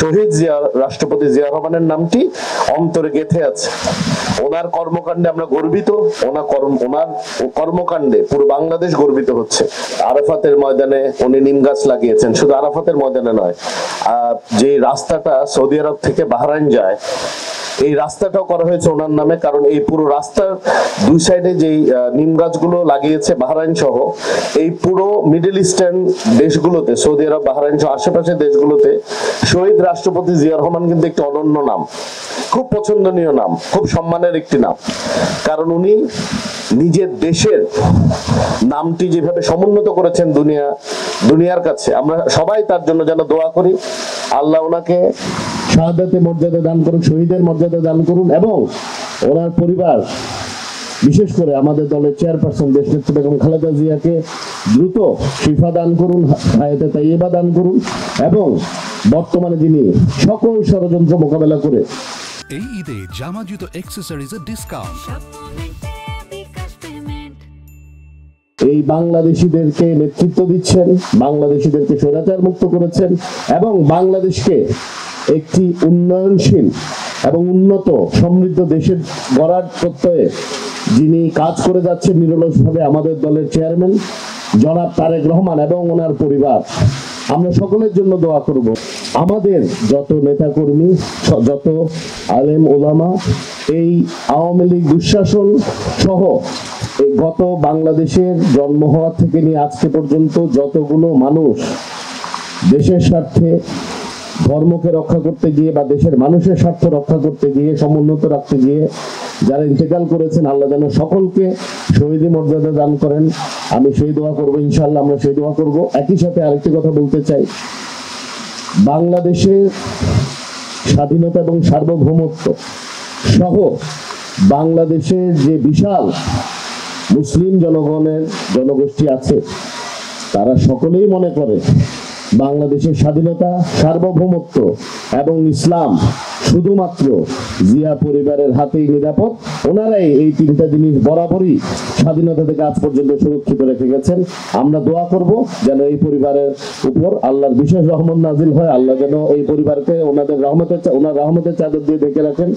শহীদ জিয়া, রাষ্ট্রপতি জিয়া রহমানের নামটি অন্তরে গেঁথে আছে। ওনার কর্মকাণ্ডে আমরা গর্বিত, ওনার কর্মকাণ্ডে পুরো বাংলাদেশ গর্বিত হচ্ছে। আরাফাতের ময়দানে উনি নিম গাছ লাগিয়েছেন, শুধু আরাফাতের ময়দানে নয়, যে রাস্তাটা সৌদি আরব থেকে বাহরাইন যায় এই রাস্তাটাও করা হয়েছে ওনার নামে। কারণ এই পুরো রাস্তার দুই সাইডে যেই নিম গাছগুলো লাগিয়েছে বাহরাইন সহ এই পুরো মিডল ইস্টার্ন দেশগুলোতে, সৌদি আরব, বাহরাইন সহ আশেপাশের দেশগুলোতে শহীদ রাষ্ট্রপতি জিয়া রহমান কিন্তু একটি অনন্য নাম, খুব পছন্দনীয় নাম, খুব সম্মানের একটি নাম। কারণ উনি নিজের দেশের নামটি যেভাবে সমুন্নত করেছেন দুনিয়ার কাছে, আমরা সবাই তার জন্য যেন দোয়া করি। আল্লাহ ওনাকে শাহাদাতের মর্যাদা দান করুন, শহীদের মর্যাদা দান করুন, এবং ওনার পরিবার, বিশেষ করে আমাদের দলের চেয়ারপারসন দেশনেত্রী বেগম খালেদা জিয়াকে দ্রুত শিফা দান করুন, হায়াতে তাইয়্যিবা দান করুন, এবং বর্তমানে যিনি সকল ষড়যন্ত্র মোকাবেলা করে এই ঈদে জামা জুতো অ্যাকসেসরিজের ডিসকাউন্ট, এই বাংলাদেশিদেরকে নেতৃত্ব দিচ্ছেন, বাংলাদেশিদেরকে স্বৈরাচার মুক্ত করেছেন, এবং বাংলাদেশকে একটি উন্নয়নশীল এবং উন্নত সমৃদ্ধ দেশের গড়ার প্রত্যয়ে যিনি কাজ করে যাচ্ছেন নিরলসভাবে, আমাদের দলের চেয়ারম্যান জনাব তারেক রহমান এবং ওনার পরিবার। আমরা সকলের জন্য দোয়া করব। আমাদের যত নেতাকর্মী, যত আলেম ওলামা, এই আওয়ামী লীগ দুঃশাসন সহ গত বাংলাদেশের জন্ম হওয়া থেকে নিয়ে আজকে পর্যন্ত যতগুলো মানুষ দেশের স্বার্থে, ধর্মকে রক্ষা করতে গিয়ে বা দেশের মানুষের স্বার্থ রক্ষা করতে গিয়ে, সমুন্নত রাখতে গিয়ে যারা ইন্তেকাল করেছেন, আল্লাহ যেন সকলকে শহীদি মর্যাদা দান করেন। আমি সেই দোয়া করবো, ইনশাআল্লাহ আমরা সেই দোয়া করব। একই সাথে আরেকটি কথা বলতে চাই, বাংলাদেশের স্বাধীনতা এবং সার্বভৌমত্ব সহ বাংলাদেশের যে বিশাল মুসলিম জনগোষ্ঠী আছে, তারা সকলেই মনে করে বাংলাদেশের স্বাধীনতা, সার্বভৌমত্ব এবং ইসলাম শুধুমাত্র জিয়া পরিবারের হাতেই নিরাপদ। ওনারাই এই তিনটা জিনিস বরাবরই স্বাধীনতা থেকে আজ পর্যন্ত সুরক্ষিত রেখে গেছেন। আমরা দোয়া করব যেন এই পরিবারের উপর আল্লাহর বিশেষ রহমত নাজিল হয়, আল্লাহ যেন এই পরিবারকে ওনার রহমতের চাদর দিয়ে ঢেকে রাখেন।